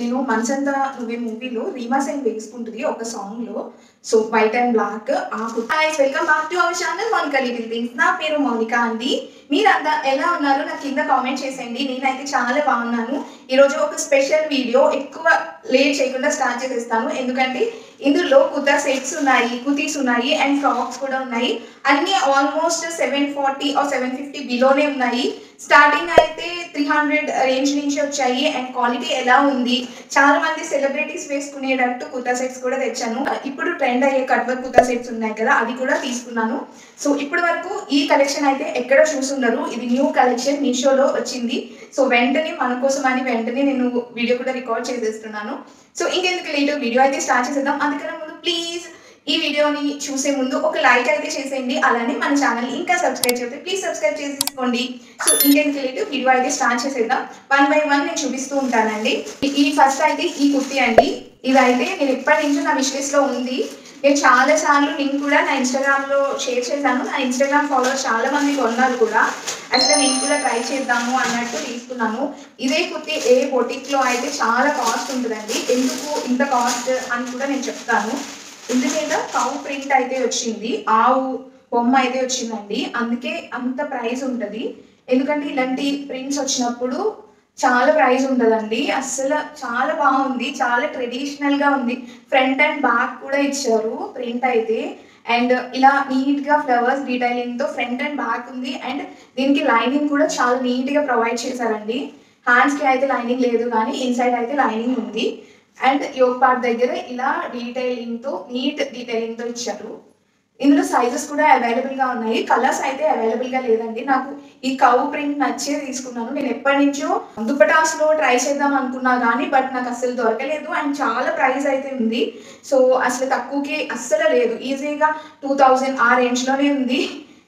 నేను 'మనసంతా నువ్వే' మూవీలో రీమా సేన్ వేసుకుంటది ఒక సాంగ్‌లో. So, white and black guys welcome back to our channel Mounika little things. నా పేరు మౌనిక అండి. మీరంతా ఎలా ఉన్నారు? నాకు కింద కామెంట్ చేసేయండి. నేనైతే చాలా బాగున్నాను. ఈరోజు ఒక స్పెషల్ వీడియో ఎక్కువ లేట్ చేయకుండా స్టార్ట్ చేసేస్తాను. ఎందుకంటే ఇందులో కుర్తా సెట్స్ ఉన్నాయి, కుర్తీస్ ఉన్నాయి అండ్ ఫ్రాక్స్ కూడా ఉన్నాయి. అన్నీ ఆల్మోస్ట్ 740 ఆర్ 750 బిలోనే ఉన్నాయి. స్టార్టింగ్ అయితే 300 రేంజ్ నుంచి వచ్చాయి అండ్ క్వాలిటీ ఎలా ఉంది, చాలా మంది సెలబ్రిటీస్ వేసుకునేటట్టు కుర్తా సెట్స్ కూడా తెచ్చాను. ఇప్పుడు ట్రెండ్ అయ్యే కట్ వర్క్ కుర్తా సెట్స్ ఉన్నాయి కదా, అది కూడా తీసుకున్నాను. సో ఇప్పటి వరకు ఈ కలెక్షన్ అయితే ఎక్కడ చూసుండరు. ఇది న్యూ కలెక్షన్, మీషోలో వచ్చింది. సో వెంటనే మన కోసం అని వెంటనే నేను వీడియో కూడా రికార్డ్ చేసేస్తున్నాను. సో ఇంకెందుకు లేటు వీడియో అయితే స్టార్ట్ చేసేద్దాం. అందుకనే ముందు ప్లీజ్ ఈ వీడియోని చూసే ముందు ఒక లైక్ అయితే చేసేయండి. అలానే మన ఛానల్ ఇంకా సబ్స్క్రైబ్ చేస్తే ప్లీజ్ సబ్స్క్రైబ్ చేసేసుకోండి. సో ఇంకెందుకు లేటు వీడియో అయితే స్టార్ట్ చేసేద్దాం. 1 by 1 నేను చూపిస్తూ ఉంటానండి. ఈ ఫస్ట్ అయితే ఈ కుర్తీ అండి. ఇదైతే నేను ఎప్పటి నుంచో నా విష్ లిస్ట్లో ఉంది. నేను చాలా సార్లు లింక్ కూడా నా ఇన్స్టాగ్రామ్లో షేర్ చేశాను. నా ఇన్స్టాగ్రామ్ ఫాలోవర్స్ చాలా మంది కొన్నారు కూడా. అసలు నేను కూడా ట్రై చేద్దాము అన్నట్టు తీసుకున్నాను. ఇదే కుర్తీ ఏ బొటిక్లో అయితే చాలా కాస్ట్ ఉంటుందండి. ఎందుకు ఇంత కాస్ట్ అని కూడా నేను చెప్తాను. ఎందుకంటే కౌ ప్రింట్ అయితే వచ్చింది, ఆవు బొమ్మ అయితే వచ్చిందండి. అందుకే అంత ప్రైస్ ఉంటుంది. ఎందుకంటే ఇలాంటి ప్రింట్స్ వచ్చినప్పుడు చాలా ప్రైస్ ఉంటుందండి. అస్సలు చాలా బాగుంది, చాలా ట్రెడిషనల్గా ఉంది. ఫ్రంట్ అండ్ బ్యాక్ కూడా ఇచ్చారు ప్రింట్ అయితే. అండ్ ఇలా నీట్గా ఫ్లవర్స్ డీటెయిలింగ్తో ఫ్రంట్ అండ్ బ్యాక్ ఉంది. అండ్ దీనికి లైనింగ్ కూడా చాలా నీట్గా ప్రొవైడ్ చేశారండి. హ్యాండ్స్కి అయితే లైనింగ్ లేదు కానీ ఇన్సైడ్ అయితే లైనింగ్ ఉంది. అండ్ యోగ్ పార్ట్ దగ్గర ఇలా డీటెయిలింగ్తో నీట్ డీటెయిలింగ్తో ఇచ్చారు. ఇందులో సైజెస్ కూడా అవైలబుల్గా ఉన్నాయి. కలర్స్ అయితే అవైలబుల్గా లేదండి. నాకు ఈ కౌ ప్రింట్ నచ్చే తీసుకున్నాను. నేను ఎప్పటి నుంచో దుపటాస్లో ట్రై చేద్దాం అనుకున్నా కానీ బట్ నాకు అస్సలు దొరకలేదు. అండ్ చాలా ప్రైస్ అయితే ఉంది. సో అసలు తక్కువకి అస్సలు లేదు. ఈజీగా 2000 ఆ రేంజ్లోనే ఉంది.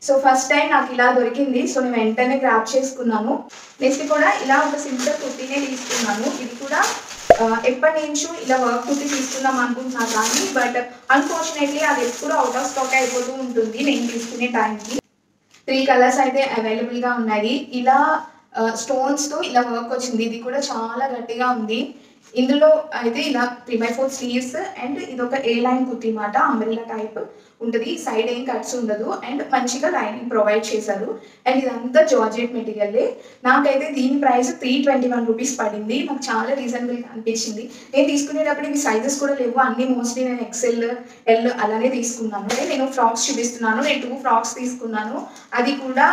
సో ఫస్ట్ టైం నాకు ఇలా దొరికింది. సో నేను వెంటనే గ్రాప్ చేసుకున్నాను. నెక్స్ట్ కూడా ఇలా ఒక సింపుల్ కుర్తీనే తీసుకున్నాను. ఇది కూడా ఎప్పటి నుంచో ఇలా వర్క్ కుర్తీ తీసుకుందాం అనుకుంటున్నాను కానీ బట్ అన్ఫార్చునేట్లీ అది ఎప్పుడు అవుట్ ఆఫ్ స్టాక్ అయిపోతూ ఉంటుంది నేను తీసుకునే టైంకి. 3 కలర్స్ అయితే అవైలబుల్గా ఉన్నాయి. ఇలా స్టోన్స్తో ఇలా వర్క్ వచ్చింది. ఇది కూడా చాలా గట్టిగా ఉంది. ఇందులో అయితే ఇలా 3/4 స్లీవ్స్ అండ్ ఇది ఒక ఏ లైన్ కుర్తీ మాట, అంబ్రెల్లా టైప్ ఉంటుంది. సైడ్ ఏం కట్స్ ఉండదు అండ్ మంచిగా లైనింగ్ ప్రొవైడ్ చేశారు. అండ్ ఇదంతా జార్జెట్ మెటీరియల్లే. నాకైతే దీని ప్రైస్ 321 రూపీస్ పడింది. నాకు చాలా రీజనబుల్గా అనిపించింది. నేను తీసుకునేటప్పుడు ఇవి సైజెస్ కూడా లేవు, అన్నీ మోస్ట్లీ నేను ఎక్సెల్, ఎల్ అలానే తీసుకున్నాను. నేను ఫ్రాక్స్ చూపిస్తున్నాను. నేను 2 ఫ్రాక్స్ తీసుకున్నాను. అది కూడా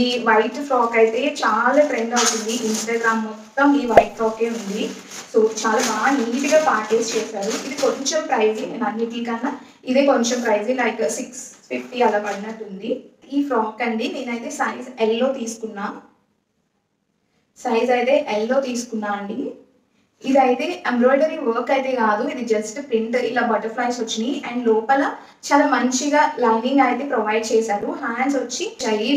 ఈ వైట్ ఫ్రాక్ అయితే చాలా ట్రెండ్ అవుతుంది. ఇన్స్టాగ్రామ్ మొత్తం ఈ వైట్ ఫ్రాకే ఉంది. సో చాలా బాగా నీట్గా ప్యాకేజ్ చేశారు. ఇది కొంచెం ప్రైజీ, నేను అన్నిటికన్నా ఇదే కొంచెం ప్రైజీ, లైక్ 650 అలా పడినట్టుంది. ఈ ఫ్రాక్ అండి నేనైతే సైజ్ ఎల్లో తీసుకున్నా. అండి. ఇదైతే ఎంబ్రాయిడరీ వర్క్ అయితే కాదు, ఇది జస్ట్ ప్రింట్ ఇలా బటర్ఫ్లైస్ వచ్చినాయి. అండ్ లోపల చాలా మంచిగా లైనింగ్ అయితే ప్రొవైడ్ చేశారు. హ్యాండ్స్ వచ్చి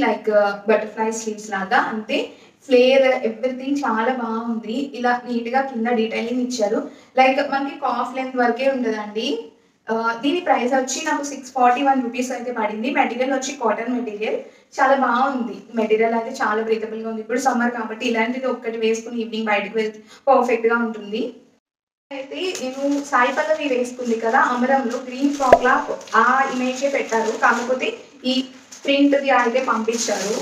లైక్ బటర్ఫ్లై స్లీవ్స్ లాగా అంతే. ఫ్లేర్ ఎవ్రీథింగ్ చాలా బాగుంది. ఇలా నీట్గా కింద డీటెయిలింగ్ ఇచ్చారు. లైక్ మనకి కాఫ్ లెంత్ వరకే ఉంటుందండి. దీని ప్రైస్ వచ్చి నాకు 641 రూపీస్ అయితే పడింది. మెటీరియల్ వచ్చి కాటన్ మెటీరియల్. చాలా బాగుంది. మెటీరియల్ అయితే చాలా బ్రీతబుల్గా ఉంది. ఇప్పుడు సమ్మర్ కాబట్టి ఇలాంటిది ఒక్కటి వేసుకుని ఈవినింగ్ బయటకు వెళ్తే పర్ఫెక్ట్గా ఉంటుంది. అయితే నేను సాయి పల్లవి వేసుకుంది కదా అమరంలో గ్రీన్ ఫ్రాక్ లా, ఆ ఇమేజే పెట్టారు. కాకపోతే ఈ ప్రింట్ది అయితే పంపించారు.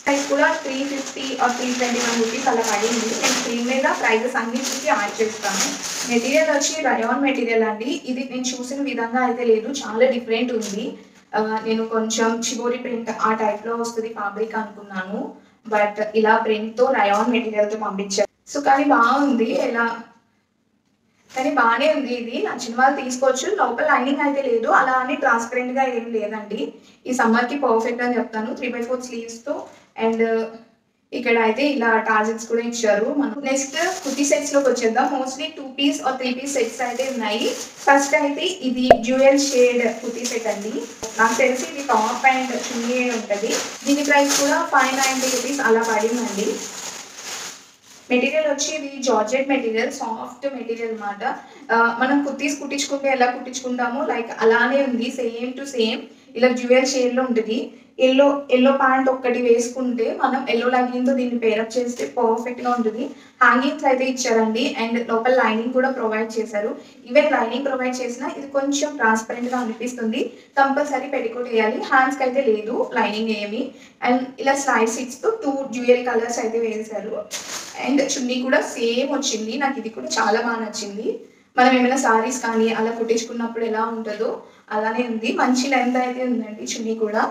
ప్రైస్ కూడా 350 ఆర్ 321 రూపీస్ అలా పడింది. నేను స్క్రీన్ మీద ప్రైజెస్ అన్నిటికీ యాడ్ చేస్తాను. మెటీరియల్ వచ్చి రయాన్ మెటీరియల్ అండి. ఇది నేను చూసిన విధంగా అయితే లేదు, చాలా డిఫరెంట్ ఉంది. నేను కొంచెం చిబోరి ప్రింట్ ఆ టైప్లో వస్తుంది ఫ్యాబ్రిక్ అనుకున్నాను. బట్ ఇలా ప్రింట్తో రయాన్ మెటీరియల్తో పంపించారు. సో కానీ బాగుంది. కానీ బాగానే ఉంది. ఇది నచ్చిన వాళ్ళు తీసుకోవచ్చు. లోపల లైనింగ్ అయితే లేదు, అలా అని ట్రాన్స్పరెంట్గా ఏం లేదండి. ఈ సమ్మర్కి పర్ఫెక్ట్ అని చెప్తాను. 3/4 స్లీవ్స్తో అండ్ ఇక్కడ అయితే ఇలా టార్జెట్స్ కూడా ఇచ్చారు. మనం నెక్స్ట్ కుర్తీ సెట్స్లోకి వచ్చేద్దాం. Mostly 2 piece or 3 piece sets అయితే ఉన్నాయి. ఫస్ట్ అయితే ఇది డ్యూయల్ షేడ్ కుర్తీ సెట్ అండి. నాకు తెలిసి ఇది టాప్ అండ్ చున్నీ ఉంటుంది. దీని ప్రైస్ కూడా 590 రూపీస్ అలా పడిందండి. మెటీరియల్ వచ్చి ఇది జార్జెట్ మెటీరియల్, సాఫ్ట్ మెటీరియల్ అన్నమాట. మనం కుర్తీస్ కుట్టించుకుంటే ఎలా కుట్టించుకుంటామో లైక్ అలానే ఉంది, సేమ్ టు సేమ్. ఇలా డ్యూయల్ షేడ్లో ఉంటుంది. ఎల్లో ఎల్లో ప్యాంట్ ఒక్కటి వేసుకుంటే మనం ఎల్లో లెగ్గింగ్తో దీన్ని పేరప్ చేస్తే పర్ఫెక్ట్గా ఉంటుంది. హ్యాంగింగ్స్ అయితే ఇచ్చారండి అండ్ లోపల లైనింగ్ కూడా ప్రొవైడ్ చేశారు. ఈవెన్ లైనింగ్ ప్రొవైడ్ చేసినా ఇది కొంచెం ట్రాన్స్పరెంట్గా అనిపిస్తుంది. కంపల్సరీ పెట్టికోట్ వేయాలి. హ్యాండ్స్కి అయితే లేదు లైనింగ్ ఏమి. అండ్ ఇలా స్లైడ్ సిట్స్తో 2 డ్యూయల్ కలర్స్ అయితే వేశారు. అండ్ చున్నీ కూడా సేమ్ వచ్చింది. నాకు ఇది కూడా చాలా బాగా నచ్చింది. మనం ఏమైనా సారీస్ కానీ అలా కుట్టించుకున్నప్పుడు ఎలా ఉంటుందో అలానే ఉంది. మంచి లెంత్ అయితే ఉందండి. చున్నీ కూడా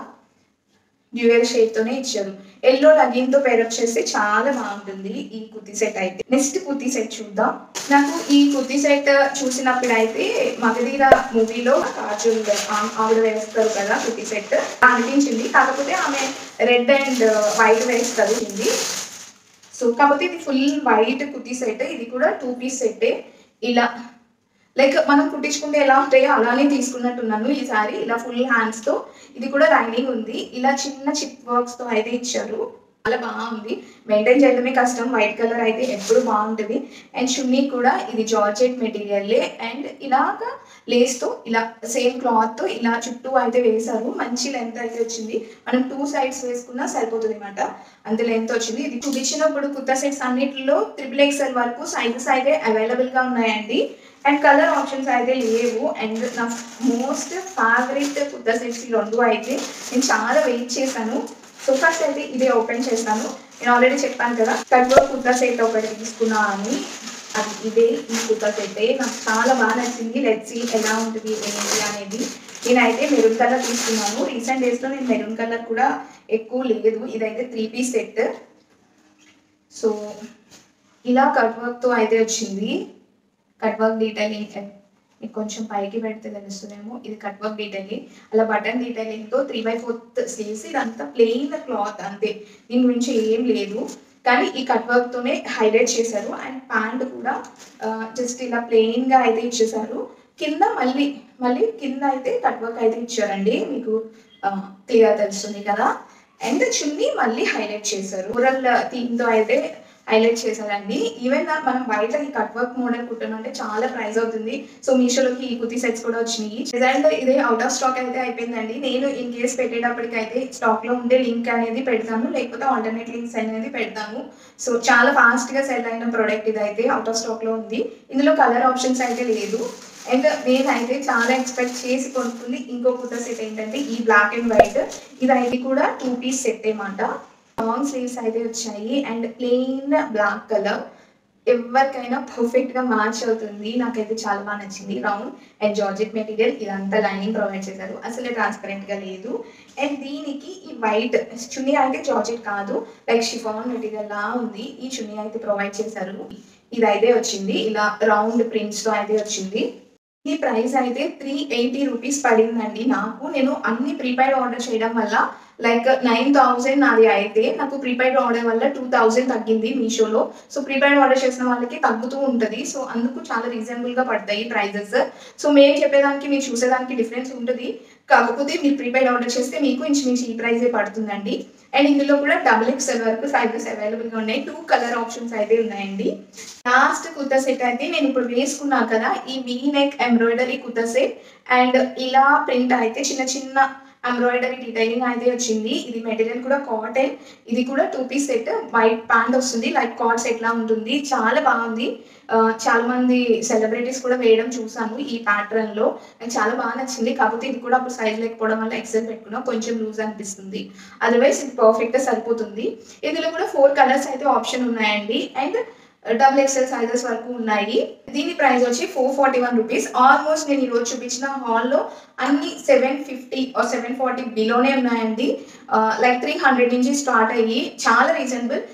డ్యూయల్ షేడ్తోనే ఇచ్చారు. ఎల్లో లెగ్గింగ్తో పేరప్ చేస్తే చాలా బాగుంటుంది ఈ కుర్తీ సెట్ అయితే. నెక్స్ట్ కుర్తీ సెట్ చూద్దాం. నాకు ఈ కుర్తీ సెట్ చూసినప్పుడు అయితే మగధీర మూవీలో కాజల్ ఆవిడ వేస్తారు కదా కుర్తీ సెట్ అనిపించింది. కాకపోతే ఆమె రెడ్ అండ్ వైట్ వేస్తారు. సో కాకపోతే ఇది ఫుల్ వైట్ కుర్తీ సెట్. ఇది కూడా 2 పీస్ సెట్టే. ఇలా లైక్ మనం కుట్టించుకుంటే ఎలా ఉంటాయో అలానే తీసుకున్నట్టున్నాను ఈ సారీ. ఇలా ఫుల్ హ్యాండ్స్తో, ఇది కూడా లైనింగ్ ఉంది. ఇలా చిన్న చిప్ వర్క్స్తో అయితే ఇచ్చారు. చాలా బాగుంది. మెయింటైన్ చేయడమే కష్టం. వైట్ కలర్ అయితే ఎప్పుడు బాగుంటుంది. అండ్ చున్నీ కూడా ఇది జార్జెట్ మెటీరియల్లే అండ్ ఇలాగ లేస్తో ఇలా సేమ్ క్లాత్తో ఇలా చుట్టూ అయితే వేశారు. మంచి లెంత్ అయితే వచ్చింది. మనం 2 సైడ్స్ వేసుకున్నా సరిపోతుంది అనమాట. అంత లెంత్ వచ్చింది. ఇది చూపించినప్పుడు కుర్తా సెట్స్ అన్నిటిలో XXL వరకు సైజెస్ అయితే అవైలబుల్గా ఉన్నాయండి. అండ్ కలర్ ఆప్షన్స్ అయితే లేవు. అండ్ నా మోస్ట్ ఫేవరెట్ కుర్తా సెట్స్ ఈ 2 అయితే నేను చాలా వెయిట్ చేశాను. సో ఫస్ట్ అయితే ఇదే ఓపెన్ చేస్తాను. నేను ఆల్రెడీ చెప్పాను కదా కట్ వర్క్ కుర్తా సెట్ ఒకటి తీసుకున్నా అని. అది ఇదే ఈ కుర్తా సెట్ నాకు చాలా బాగా నచ్చింది. లెట్స్ సీ ఎలా ఉంటుంది ఏంటి అనేది. నేనైతే మెరూన్ కలర్ తీసుకున్నాను. రీసెంట్ డేస్లో నేను మెరూన్ కలర్ కూడా ఎక్కువ లేదు. ఇదైతే 3 పీస్ సెట్. సో ఇలా కట్ వర్క్తో అయితే వచ్చింది. కట్ వర్క్ డీటెయిలింగ్ మీకు కొంచెం పైకి పెడితే తెలుస్తుందేమో. ఇది కట్ వర్క్ డీటెయిలింగ్. అలా బటన్ డీటెయిలింగ్తో 3/4 స్లీవ్స్. ఇదంతా ప్లెయిన్ క్లాత్ అంతే, దీని గురించి ఏం లేదు. కానీ ఈ కట్ వర్క్తోనే హైలైట్ చేశారు. అండ్ ప్యాంట్ కూడా జస్ట్ ఇలా ప్లెయిన్గా అయితే ఇచ్చేసారు. కింద మళ్ళీ కింద అయితే కట్ వర్క్ అయితే ఇచ్చారండి. మీకు క్లియర్ తెలుస్తుంది కదా. అండ్ చున్నీ మళ్ళీ హైలైట్ చేశారు. రూరల్ థీమ్తో అయితే హైలైట్ చేశారండి. ఈవెన్ మనం బయట ఈ కట్ వర్క్ మోడల్ కుట్టానంటే చాలా ప్రైస్ అవుతుంది. సో మీషోలోకి ఈ కుర్తీ సెట్స్ కూడా వచ్చినాయి. రిజల్ట్ ఇదే అవుట్ ఆఫ్ స్టాక్ అయితే అయిపోయిందండి. నేను ఇన్ కేస్ పెట్టేటప్పటికైతే స్టాక్లో ఉండే లింక్ అనేది పెడతాను, లేకపోతే ఆల్టర్నేట్ లింక్స్ అనేది పెడతాను. సో చాలా ఫాస్ట్గా సెల్ అయిన ప్రోడక్ట్ ఇదైతే అవుట్ ఆఫ్ స్టాక్లో ఉంది. ఇందులో కలర్ ఆప్షన్స్ అయితే లేదు. అండ్ నేనైతే చాలా ఎక్స్పెక్ట్ చేసి కొనుక్కుంది ఇంకో కుర్తా సెట్ ఏంటంటే ఈ బ్లాక్ అండ్ వైట్. ఇదైతే కూడా 2 పీస్ సెట్ అన్నమాట. లాంగ్ స్లీవ్స్ అయితే వచ్చాయి అండ్ ప్లెయిన్ బ్లాక్ కలర్. ఎవరికైనా పర్ఫెక్ట్గా మ్యాచ్ అవుతుంది. నాకైతే చాలా బాగా నచ్చింది. Round and georgette material. ఇదంతా లైనింగ్ ప్రొవైడ్ చేశారు. అసలు ట్రాన్స్పరెంట్గా లేదు. అండ్ దీనికి ఈ వైట్ చున్నీ అయితే జార్జెట్ కాదు, లైక్ షిఫాన్ మెటీరియల్ లా ఉంది. ఈ చున్నీ అయితే ప్రొవైడ్ చేశారు. ఇదైతే వచ్చింది ఇలా రౌండ్ ప్రింట్స్తో అయితే వచ్చింది. ఈ ప్రైస్ అయితే 380 రూపీస్ పడిందండి నాకు. నేను అన్ని ప్రీపెయిడ్ ఆర్డర్ చేయడం వల్ల లైక్ 9000 నాది అయితే నాకు ప్రీపెయిడ్ ఆర్డర్ వల్ల 2000 తగ్గింది మీషోలో. సో ప్రీపెయిడ్ ఆర్డర్ చేసిన వాళ్ళకి తగ్గుతూ ఉంటుంది. సో అందుకు చాలా రీజనబుల్గా పడతాయి ప్రైజెస్. సో మేము చెప్పేదానికి మీరు చూసేదానికి డిఫరెన్స్ ఉంటుంది. కాకపోతే మీరు ప్రీపెయిడ్ ఆర్డర్ చేస్తే మీకు ఇంచుమించు ఈ ప్రైజే పడుతుందండి. అండ్ ఇందులో కూడా XXL వరకు సైజెస్ అవైలబుల్గా ఉన్నాయి. 2 కలర్ ఆప్షన్స్ అయితే ఉన్నాయండి. లాస్ట్ కుర్తా సెట్ అయితే నేను ఇప్పుడు వేసుకున్నా కదా ఈ V neck embroidery kurta set. And ఇలా ప్రింట్ అయితే చిన్న చిన్న ఎంబ్రాయిడరీ డీటెయిలింగ్ అయితే వచ్చింది. ఇది మెటీరియల్ కూడా కాటన్. ఇది కూడా 2 పీస్ సెట్. వైట్ ప్యాంట్ వస్తుంది, లైక్ కార్డ్ సెట్ లా ఉంటుంది. చాలా బాగుంది. చాలా మంది సెలబ్రిటీస్ కూడా వేయడం చూసాను ఈ ప్యాటర్న్ లో. నాకు చాలా బాగా నచ్చింది. కాకపోతే ఇది కూడా అప్పుడు సైజ్ లేకపోవడం వల్ల XL పెట్టుకున్నా, కొంచెం లూజ్ అనిపిస్తుంది. అదర్వైజ్ ఇది పర్ఫెక్ట్ గా సరిపోతుంది. ఇందులో కూడా 4 కలర్స్ అయితే ఆప్షన్ ఉన్నాయండి. అండ్ XXL సైజెస్ వరకు ఉన్నాయి. దీని ప్రైస్ వచ్చి 441 రూపీస్. ఆల్మోస్ట్ నేను ఈరోజు చూపించిన హాల్లో అన్ని 750 or 740 బిలోనే ఉన్నాయండి. లైక్ 300 నుంచి స్టార్ట్ అయ్యి చాలా రీజనబుల్.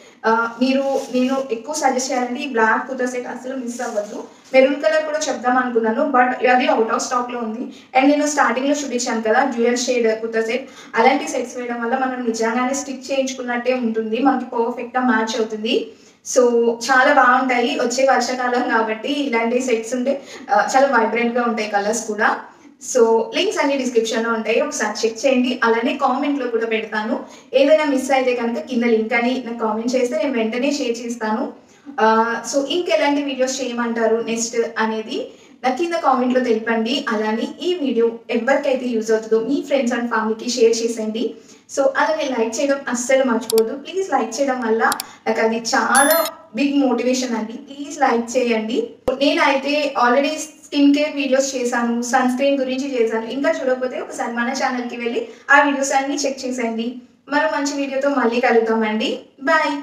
నేను ఎక్కువ సజెస్ట్ చేయాలంటే ఈ బ్లాక్ కుర్తా సెట్ అసలు మిస్ అవ్వద్దు. మెరూన్ కలర్ కూడా చెప్దాం అనుకున్నాను, బట్ అది అవుట్ ఆఫ్ స్టాక్ లో ఉంది. అండ్ నేను స్టార్టింగ్ లో చూపించాను కదా డ్యూయల్ షేడ్ కుర్తా సెట్. అలాంటి సెట్స్ వేయడం వల్ల మనం నిజంగానే స్టిచ్ చేయించుకున్నట్టే ఉంటుంది. మనకి పర్ఫెక్ట్ గా మ్యాచ్ అవుతుంది. సో చాలా బాగుంటాయి. వచ్చే వర్షాకాలం కాబట్టి ఇలాంటి సెట్స్ ఉంటే చాలా వైబ్రెంట్ గా ఉంటాయి కలర్స్ కూడా. సో లింక్స్ అన్ని డిస్క్రిప్షన్ లో ఉంటాయి, ఒకసారి చెక్ చేయండి. అలానే కామెంట్ లో కూడా పెడతాను. ఏదైనా మిస్ అయితే కనుక కింద లింక్ అని నాకు కామెంట్ చేస్తే నేను వెంటనే షేర్ చేస్తాను. సో ఇంకెలాంటి వీడియోస్ చేయమంటారు నెక్స్ట్ అనేది నాకు కింద కామెంట్లో తెలపండి. అలానే ఈ వీడియో ఎవరికైతే యూజ్ అవుతుందో మీ ఫ్రెండ్స్ అండ్ ఫ్యామిలీకి షేర్ చేసేయండి. సో అలానే లైక్ చేయడం అస్సలు మర్చిపోవద్దు. ప్లీజ్ లైక్ చేయడం వల్ల నాకు అది చాలా బిగ్ మోటివేషన్ అండి. ప్లీజ్ లైక్ చేయండి. నేనైతే ఆల్రెడీ స్కిన్ కేర్ వీడియోస్ చేశాను, సన్ స్క్రీన్ గురించి చేశాను. ఇంకా చూడకపోతే ఒకసారి మన ఛానల్కి వెళ్ళి ఆ వీడియోస్ అన్నీ చెక్ చేసేయండి. మరో మంచి వీడియోతో మళ్ళీ కలుద్దామండి. బాయ్.